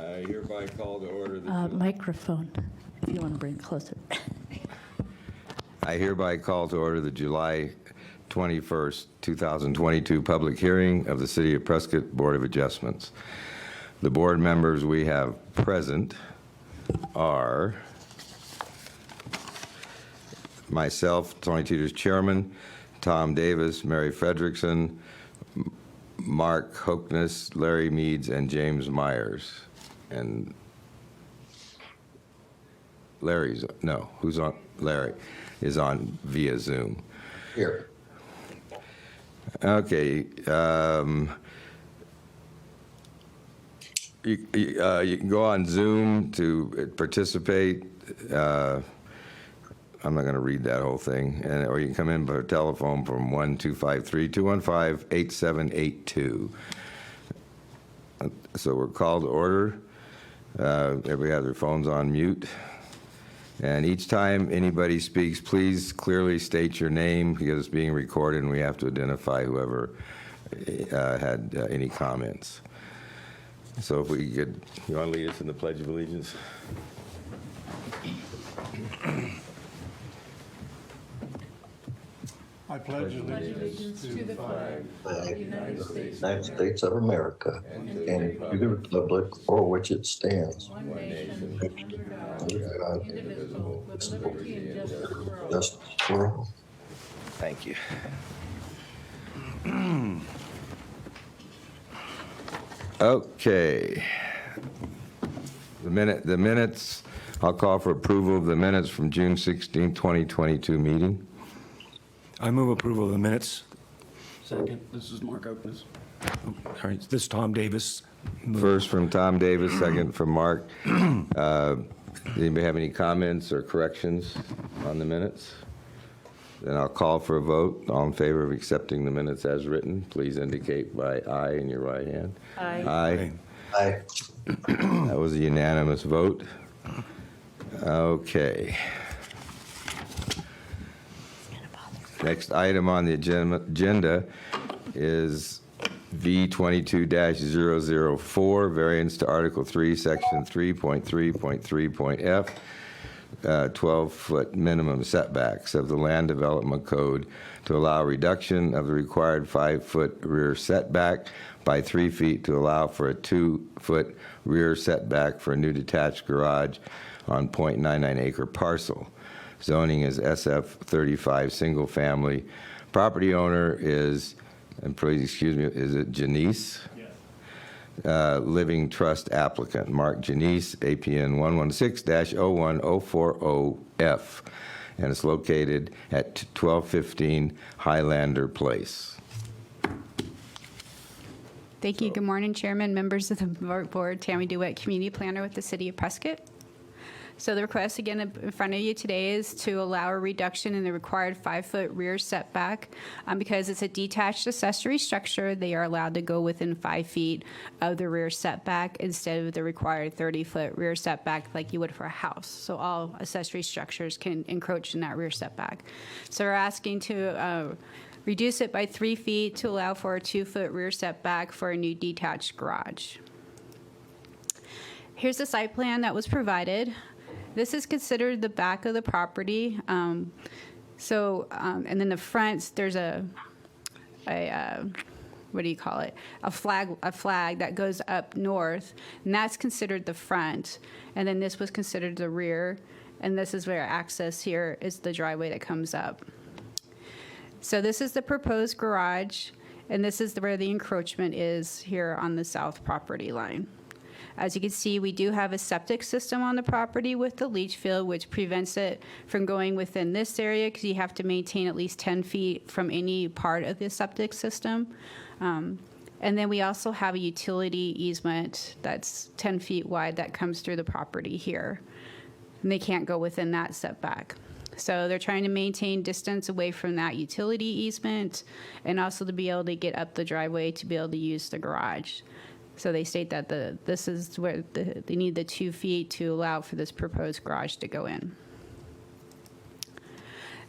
I hereby call to order the Microphone, if you want to bring it closer. I hereby call to order the July 21st, 2022 public hearing of the City of Prescott Board of Adjustments. The board members we have present are myself, Tony Teeters, Chairman, Tom Davis, Mary Fredrickson, Mark Hoekness, Larry Meads, and James Myers. And who's on? Larry is on via Zoom. Here. Okay. You can go on Zoom to participate. I'm not going to read that whole thing. Or you can come in by telephone from 1-253-215-8782. So we're called to order. Everybody has their phones on mute. And each time anybody speaks, please clearly state your name because it's being recorded and we have to identify whoever had any comments. So if we could, you want to lead us in the Pledge of Allegiance? I pledge allegiance to the flag of the United States of America and to the republic for which it stands, one nation, under God, indivisible, with liberty and justice for all. justice for all. Thank you. Okay. The minutes, I'll call for approval of the minutes from June 16, 2022 meeting. I move approval of the minutes. Second, this is Mark Oakness. Sorry, this is Tom Davis. First from Tom Davis, second from Mark. Anybody have any comments or corrections on the minutes? Then I'll call for a vote. All in favor of accepting the minutes as written, please indicate by aye in your right hand. Aye. Aye. That was a unanimous vote. Okay. Next item on the agenda is V22-004, variance to Article 3, Section 3.3.3.f, 12-foot minimum setbacks of the Land Development Code to allow reduction of the required 5-foot rear setback by 3 feet to allow for a 2-foot rear setback for a new detached garage on .99 acre parcel. Zoning is SF 35, single family. Property owner is, and please excuse me, is it Janice? Yes. Living trust applicant, Mark Janice, APN 116-01040F, and it's located at 1215 Highlander Place. Thank you. Good morning, Chairman, members of the board. Tammy DeWitt, Community Planner with the City of Prescott. So the request again in front of you today is to allow a reduction in the required 5-foot rear setback. Because it's a detached accessory structure, they are allowed to go within 5 feet of the rear setback instead of the required 30-foot rear setback like you would for a house. So all accessory structures can encroach in that rear setback. So we're asking to reduce it by 3 feet to allow for a 2-foot rear setback for a new detached garage. Here's the site plan that was provided. This is considered the back of the property. And then the front, there's a what do you call it? A flag that goes up north, and that's considered the front. And then this was considered the rear, and this is where access here is the driveway that comes up. So this is the proposed garage, and this is where the encroachment is here on the south property line. As you can see, we do have a septic system on the property with the leach field, which prevents it from going within this area because you have to maintain at least 10 feet from any part of the septic system. And then we also have a utility easement that's 10 feet wide that comes through the property here. And they can't go within that setback. So they're trying to maintain distance away from that utility easement and also to be able to get up the driveway to be able to use the garage. So they state that this is where they need the 2 feet to allow for this proposed garage to go in.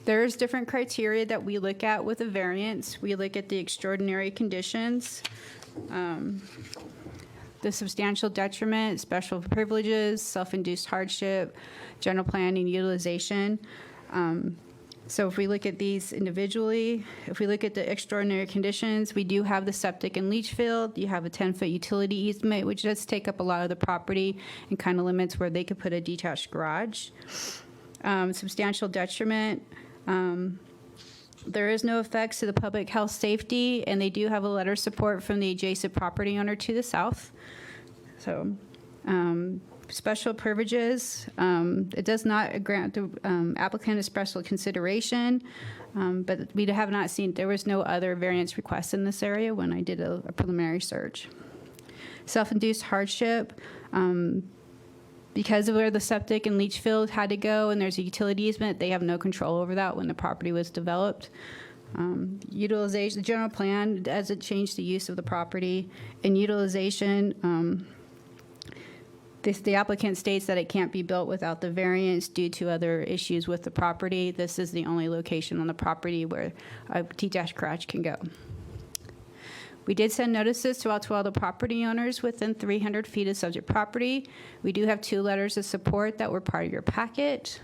There's different criteria that we look at with a variance. We look at the extraordinary conditions. the substantial detriment, special privileges, self-induced hardship, general plan and utilization. So if we look at these individually, if we look at the extraordinary conditions, we do have the septic and leach field. You have a 10-foot utility easement, which does take up a lot of the property and kind of limits where they could put a detached garage. Substantial detriment. There is no effects to the public health safety, and they do have a letter of support from the adjacent property owner to the south. So, special privileges, it does not grant the applicant a special consideration, but we have not seen, there was no other variance requests in this area when I did a preliminary search. Self-induced hardship, because of where the septic and leach field had to go and there's a utility easement, they have no control over that when the property was developed. Utilization, the general plan doesn't change the use of the property. And utilization, the applicant states that it can't be built without the variance due to other issues with the property. This is the only location on the property where a detached garage can go. We did send notices to all the property owners within 300 feet of subject property. We do have 2 letters of support that were part of your packet.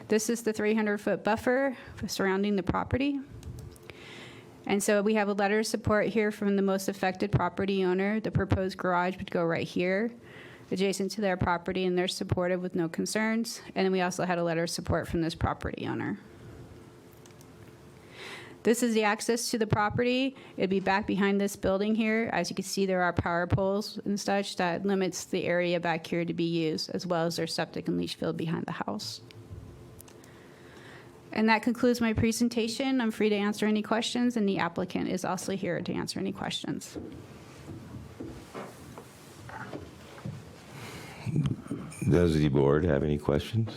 This is the 300-foot buffer surrounding the property. And so we have a letter of support here from the most affected property owner. The proposed garage would go right here, adjacent to their property, and they're supportive with no concerns. And then we also had a letter of support from this property owner. This is the access to the property. It'd be back behind this building here. As you can see, there are power poles and such that limits the area back here to be used, as well as their septic and leach field behind the house. And that concludes my presentation. I'm free to answer any questions, and the applicant is also here to answer any questions. Does the board have any questions?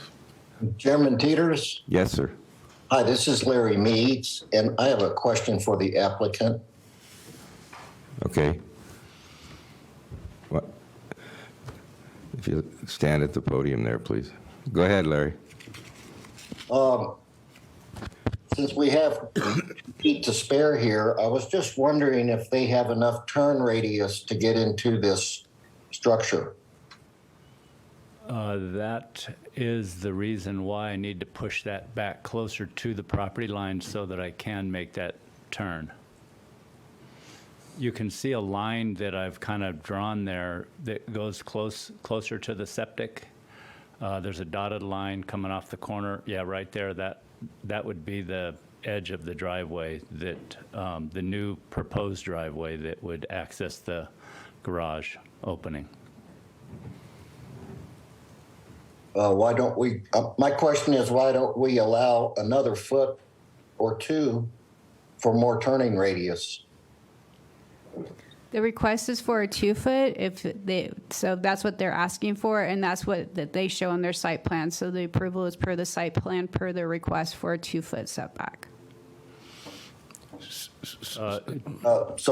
Chairman Teeters? Yes, sir. Hi, this is Larry Meads, and I have a question for the applicant. Okay. What? If you stand at the podium there, please. Go ahead, Larry. Since we have feet to spare here, I was just wondering if they have enough turn radius to get into this structure. That is the reason why I need to push that back closer to the property line so that I can make that turn. You can see a line that I've kind of drawn there that goes closer to the septic. There's a dotted line coming off the corner. Yeah, right there. That would be the edge of the driveway that the new proposed driveway that would access the garage opening. Why don't we, my question is, why don't we allow another foot or 2 for more turning radius? The request is for a 2-foot, so that's what they're asking for, and that's what that they show on their site plan. So the approval is per the site plan, per the request for a 2-foot setback. So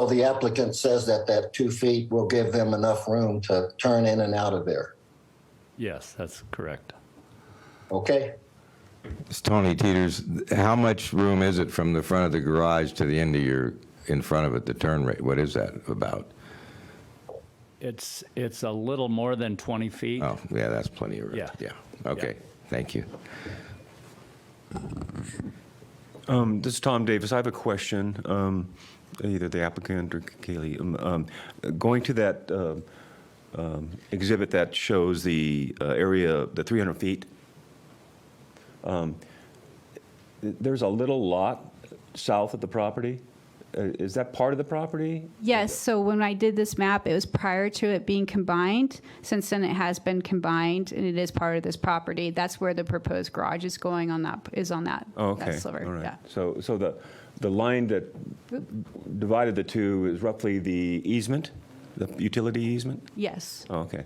the applicant says that 2 feet will give them enough room to turn in and out of there. Yes, that's correct. Okay? It's Tony Teeters. How much room is it from the front of the garage to the end of in front of it, the turn rate? What is that about? It's a little more than 20 feet. Oh, yeah, that's plenty of room. Yeah. Yeah. Okay. Thank you. This is Tom Davis. I have a question, either the applicant or Kaylee. Going to that exhibit that shows the area, the 300 feet, there's a little lot south of the property. Is that part of the property? Yes, so when I did this map, it was prior to it being combined. Since then, it has been combined, and it is part of this property. That's where the proposed garage is going on that, Oh, okay. that sliver, All right. yeah. So the line that divided the two is roughly the easement, the utility easement? Yes, Oh, okay.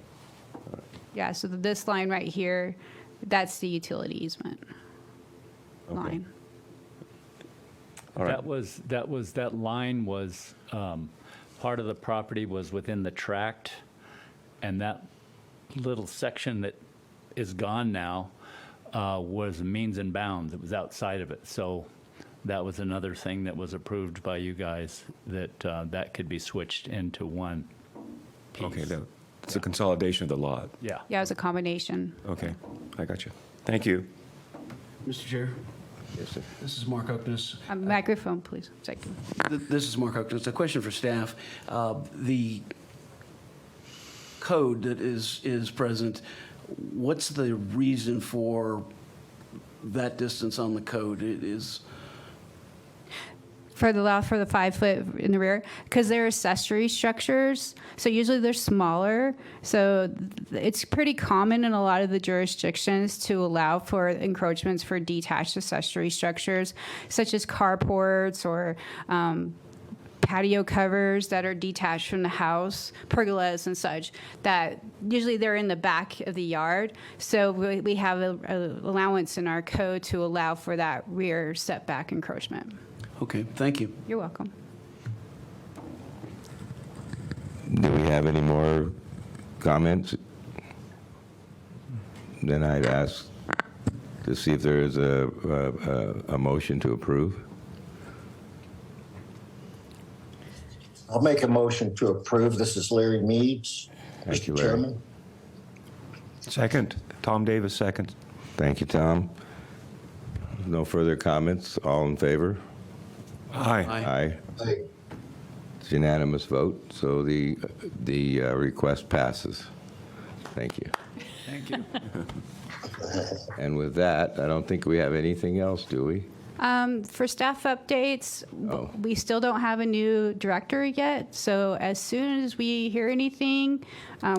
yeah, so this line right here, that's the utility easement line. All right. That line was, part of the property was within the tract, and that little section that is gone now was means and bounds. It was outside of it. So that was another thing that was approved by you guys, that that could be switched into one piece. Okay, It's a consolidation of the lot. Yeah. Yeah, it was a combination. Okay, I got you. Thank you. Mr. Chair, Yes, sir. this is Mark Oakness. Microphone, please. Second. This is Mark Oakness. A question for staff. The code that is present, what's the reason for that distance on the code? It is, For the 5 foot in the rear, because they're accessory structures, so usually they're smaller. So it's pretty common in a lot of the jurisdictions to allow for encroachments for detached accessory structures, such as carports or patio covers that are detached from the house, pergolas and such, that usually they're in the back of the yard. So we have a allowance in our code to allow for that rear setback encroachment. okay, thank you. You're welcome. Do we have any more comments? Then I'd ask to see if there is a motion to approve. I'll make a motion to approve. This is Larry Meads. Thank you, Mr. Larry. Chairman. Second, Tom Davis, second. Thank you, Tom. No further comments. All in favor? Aye. Aye. Aye. It's unanimous vote, so the request passes. Thank you. Thank you. And with that, I don't think we have anything else, do we? For staff updates, Oh. we still don't have a new director yet. So as soon as we hear anything,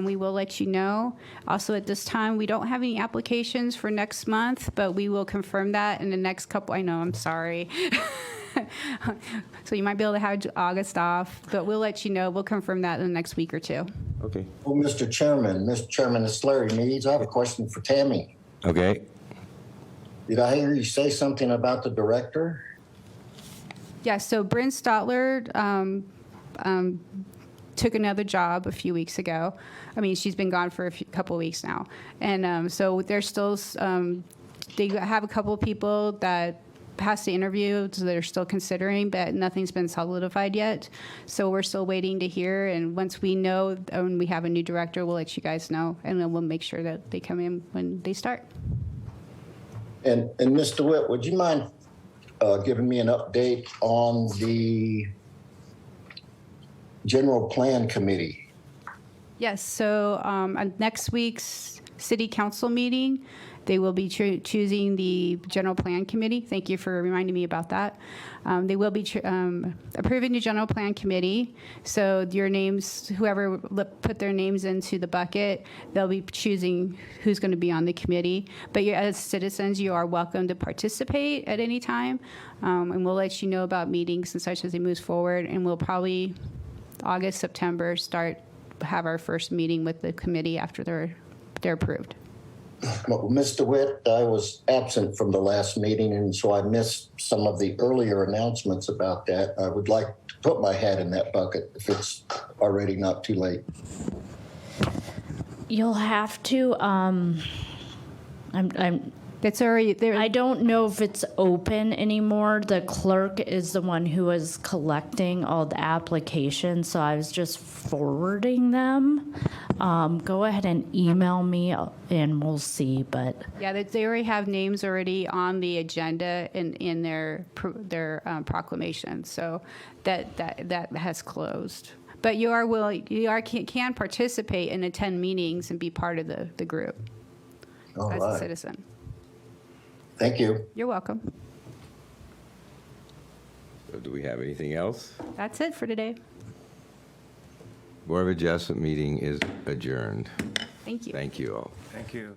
we will let you know. Also, at this time, we don't have any applications for next month, but we will confirm that in the next couple. I know, I'm sorry. So you might be able to have August off, but we'll let you know. We'll confirm that in the next week or two. Okay. Well, Mr. Chairman, it's Larry Meads. I have a question for Tammy. Okay. Did I hear you say something about the director? Yeah, so Bryn Stotler took another job a few weeks ago. I mean, she's been gone for a couple weeks now. And so there's still, they have a couple of people that passed the interview, so they're still considering, but nothing's been solidified yet. So we're still waiting to hear. And once we know, when we have a new director, we'll let you guys know. And then we'll make sure that they come in when they start. And Ms. DeWitt, would you mind giving me an update on the general plan committee? Yes, so on next week's city council meeting, they will be choosing the general plan committee. Thank you for reminding me about that. They will be approving the general plan committee. So your names, whoever put their names into the bucket, they'll be choosing who's going to be on the committee. But as citizens, you are welcome to participate at any time. And we'll let you know about meetings and such as they move forward. And we'll probably August, September, have our first meeting with the committee after they're approved. Well, Ms. DeWitt, I was absent from the last meeting, and so I missed some of the earlier announcements about that. I would like to put my hat in that bucket if it's already not too late. You'll have to, It's already there. I don't know if it's open anymore. The clerk is the one who is collecting all the applications, so I was just forwarding them. Go ahead and email me and we'll see, but Yeah, they already have names already on the agenda in their proclamation, so that has closed. But you can participate and attend meetings and be part of the group All as a right. citizen. Thank you. You're welcome. So do we have anything else? That's it for today. Board of Adjustment meeting is adjourned. Thank you. Thank you all. Thank you.